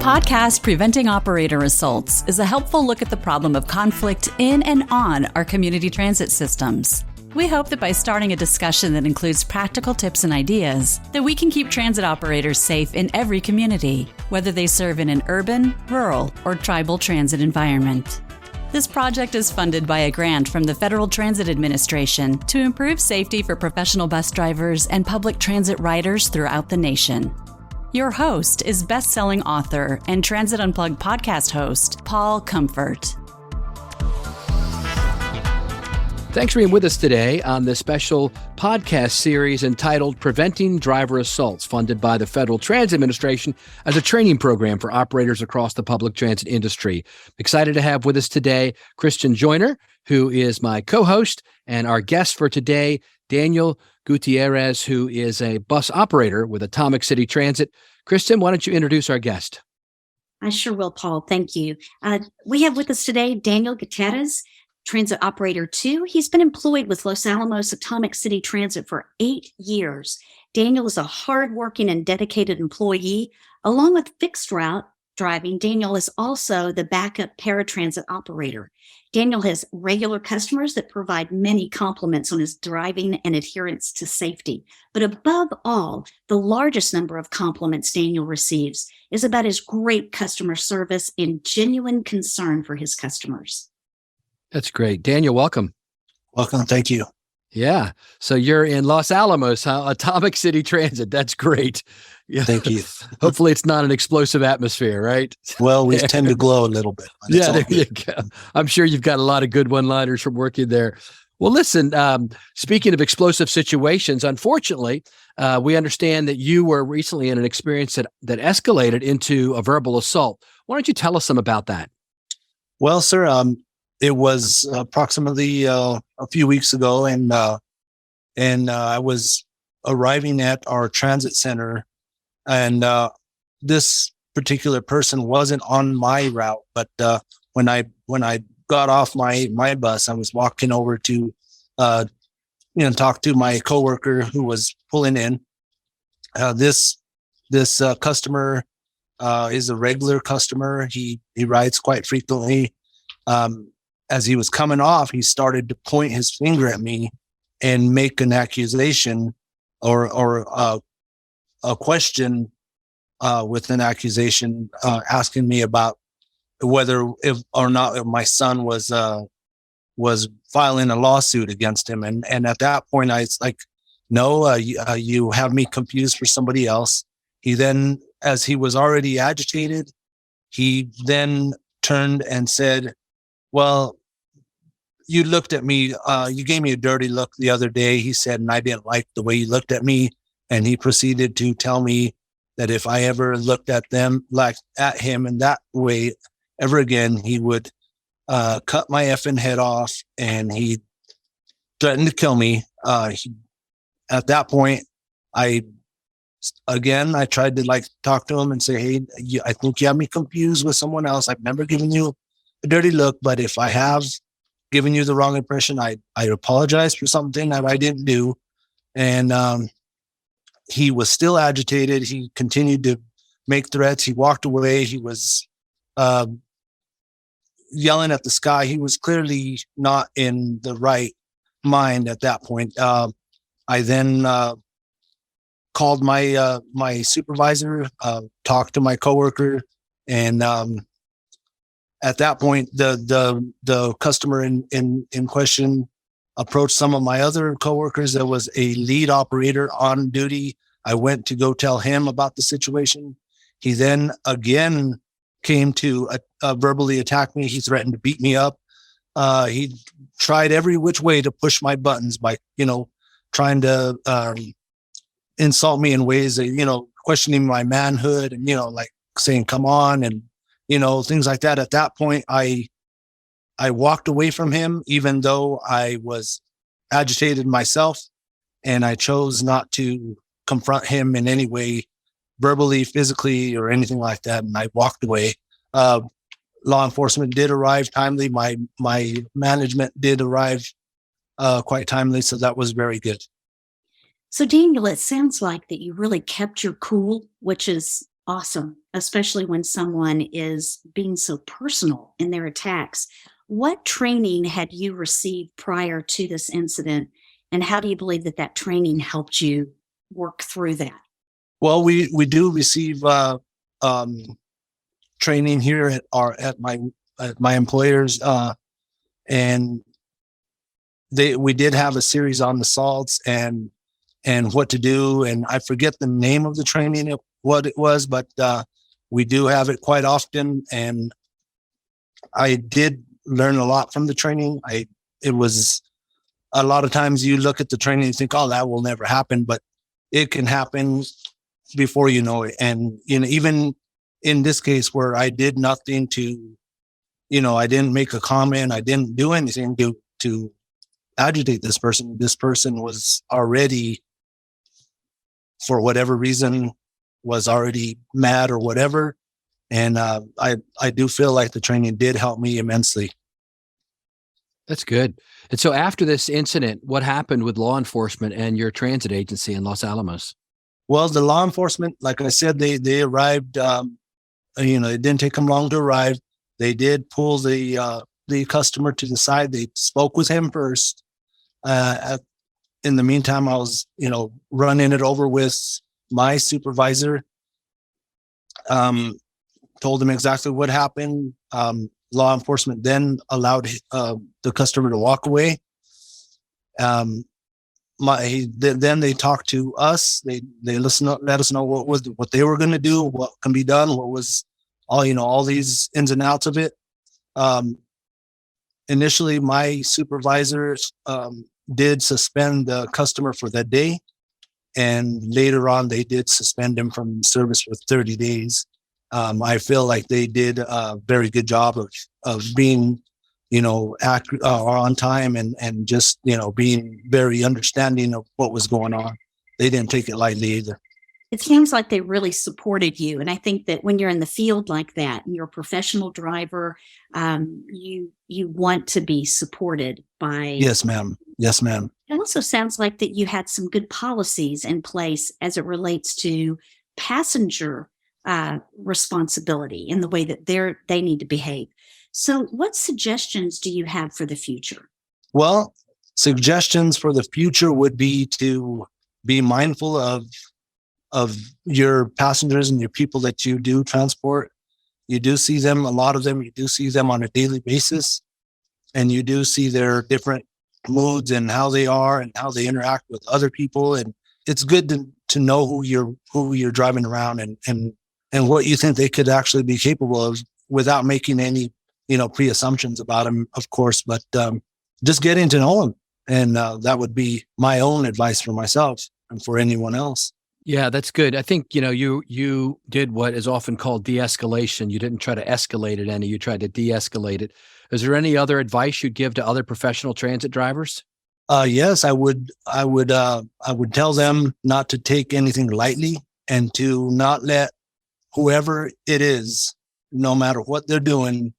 podcast, Preventing Operator Assaults, is a helpful look at the problem of conflict in and on our community transit systems. We hope that by starting a discussion that includes practical tips and ideas, that we can keep transit operators safe in every community, whether they serve in an urban, rural, or tribal transit environment. This project is funded by a grant from the Federal Transit Administration to improve safety for professional bus drivers and public transit riders throughout the nation. Your host is best-selling author and Transit Unplugged podcast host, Paul Comfort. Thanks for being with us today on this special podcast series entitled Preventing Driver Assaults, funded by the Federal Transit Administration as a training program for operators across the public transit industry. Excited to have with us today Christian Joyner, who is my co-host, and our guest for today, Daniel Gutierrez, who is a bus operator with Atomic City Transit. Kristen, why don't you introduce our guest? I sure will, Paul. Thank you. We have with us today Daniel Gutierrez, Transit Operator 2. He's been employed with Los Alamos Atomic City Transit for 8 years. Daniel is a hardworking and dedicated employee. Along with fixed route driving, Daniel is also the backup paratransit operator. Daniel has regular customers that provide many compliments on his driving and adherence to safety. But above all, the largest number of compliments Daniel receives is about his great customer service and genuine concern for his customers. That's great. Daniel, welcome. Welcome. Thank you. Yeah. So you're in Los Alamos, huh? Atomic City Transit. That's great. Yeah. Thank you. Hopefully it's not an explosive atmosphere, right? Well, we tend to glow a little bit. Yeah, there you go. I'm sure you've got a lot of good one-liners from working there. Well, listen, speaking of explosive situations, unfortunately, we understand that you were recently in an experience that escalated into a verbal assault. Why don't you tell us some about that? Well, sir, it was approximately a few weeks ago, and I was arriving at our transit center, and this particular person wasn't on my route. But when I got off my bus, I was walking over to talk to my coworker who was pulling in. This customer is a regular customer. He rides quite frequently. As he was coming off, he started to point his finger at me and make an accusation or a question with an accusation, asking me about whether if my son was filing a lawsuit against him. And at that point, I was like, no, you have me confused for somebody else. He then, as he was already agitated, he then turned and said, well, you looked at me, you gave me a dirty look the other day, he said, and I didn't like the way you looked at me. And he proceeded to tell me that if I ever looked at him in that way ever again, he would cut my effing head off, and he threatened to kill me. At that point, I tried to talk to him and say, hey, I think you have me confused with someone else. I've never given you a dirty look, but if I have given you the wrong impression, I apologize for something that I didn't do. And he was still agitated. He continued to make threats. He walked away. He was yelling at the sky. He was clearly not in the right mind at that point. I then called my supervisor, talked to my coworker, and at that point, the customer in question approached some of my other coworkers. There was a lead operator on duty. I went to go tell him about the situation. He then again came to verbally attack me. He threatened to beat me up. He tried every which way to push my buttons by, trying to insult me in ways that, questioning my manhood and, saying, come on, and, things like that. At that point, I walked away from him, even though I was agitated myself, and I chose not to confront him in any way, verbally, physically, or anything like that. And I walked away. Law enforcement did arrive timely. My management did arrive quite timely. So that was very good. So Daniel, it sounds like that you really kept your cool, which is awesome, especially when someone is being so personal in their attacks. What training had you received prior to this incident, and how do you believe that that training helped you work through that? Well, we do receive training here at my employers, and we did have a series on assaults and what to do, and I forget the name of the training, what it was, but we do have it quite often, and I did learn a lot from the training. It was a lot of times you look at the training and think, oh, that will never happen, but it can happen before you know it. And even in this case where I did nothing to, I didn't make a comment, I didn't do anything to agitate this person. This person was already, for whatever reason, was already mad or whatever. And I do feel like the training did help me immensely. That's good. And so after this incident, what happened with law enforcement and your transit agency in Los Alamos? Well, the law enforcement, like I said, they arrived, it didn't take them long to arrive. They did pull the customer to the side. They spoke with him first. In the meantime, I was, running it over with my supervisor. Told him exactly what happened. Law enforcement then allowed the customer to walk away. Then they talked to us. They let us know what they were going to do, what can be done, what was all these ins and outs of it. Initially, my supervisor did suspend the customer for that day, and later on, they did suspend him from service for 30 days. I feel like they did a very good job of being, accurate or on time and just, being very understanding of what was going on. They didn't take it lightly either. It seems like they really supported you. And I think that when you're in the field like that, and you're a professional driver, you want to be supported by. Yes, ma'am. Yes, ma'am. It also sounds like that you had some good policies in place as it relates to passenger responsibility in the way that they need to behave. So what suggestions do you have for the future? Well, suggestions for the future would be to be mindful of your passengers and your people that you do transport. You do see them, a lot of them, you do see them on a daily basis, and you do see their different moods and how they are and how they interact with other people. And it's good to know who you're driving around and what you think they could actually be capable of without making any, pre-assumptions about them, of course, but just getting to know them. And that would be my own advice for myself and for anyone else. Yeah, that's good. I think, you did what is often called de-escalation. You didn't try to escalate it any, you tried to de-escalate it. Is there any other advice you'd give to other professional transit drivers? Yes, I would tell them not to take anything lightly and to not let whoever it is, no matter what they're doing,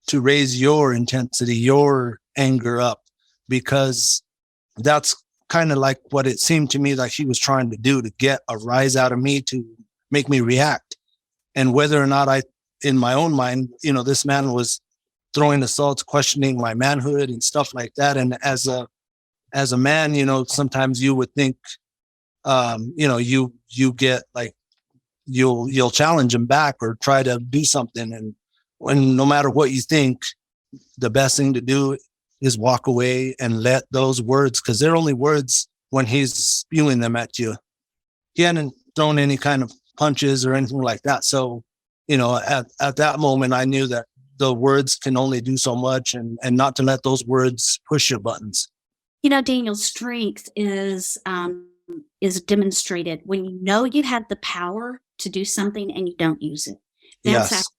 to raise your intensity, your anger up, because that's kind of like what it seemed to me like she was trying to do, to get a rise out of me, to make me react. And whether or not in my own mind, this man was throwing assaults, questioning my manhood and stuff like that. And as a man, sometimes you would think, you get like, you'll challenge him back or try to do something. And when, no matter what you think, the best thing to do is walk away and let those words, because they're only words when he's spewing them at you. He hadn't thrown any kind of punches or anything like that. So, at that moment, I knew that the words can only do so much, and not to let those words push your buttons. Daniel's strength is demonstrated when you know you have the power to do something and you don't use it. That's Yes.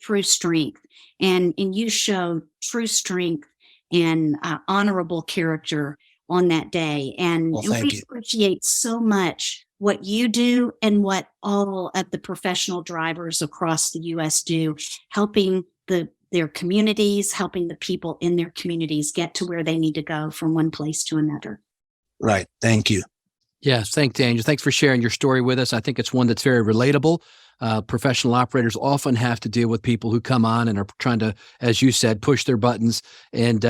True strength. And you show true strength and honorable character on that day. And, Well, and thank we you. appreciate so much what you do and what all of the professional drivers across the U.S. do, helping their communities, helping the people in their communities get to where they need to go from one place to another. Right. Thank you. Yes, thanks, Daniel. Thanks for sharing your story with us. I think it's one that's very relatable. professional operators often have to deal with people who come on and are trying to, as you said, push their buttons. And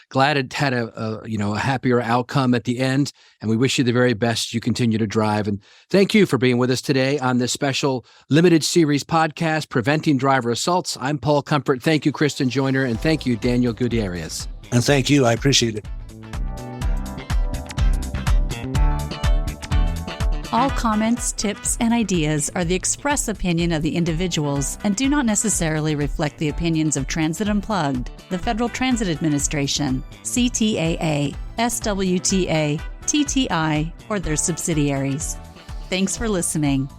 glad it had a happier outcome at the end. And we wish you the very best as you continue to drive. And thank you for being with us today on this special limited series podcast, Preventing Driver Assaults. I'm Paul Comfort. Thank you, Kristen Joyner, and thank you, Daniel Gutierrez. And thank you. I appreciate it. All comments, tips, and ideas are the express opinion of the individuals and do not necessarily reflect the opinions of Transit Unplugged, the Federal Transit Administration, CTAA, SWTA, TTI, or their subsidiaries. Thanks for listening.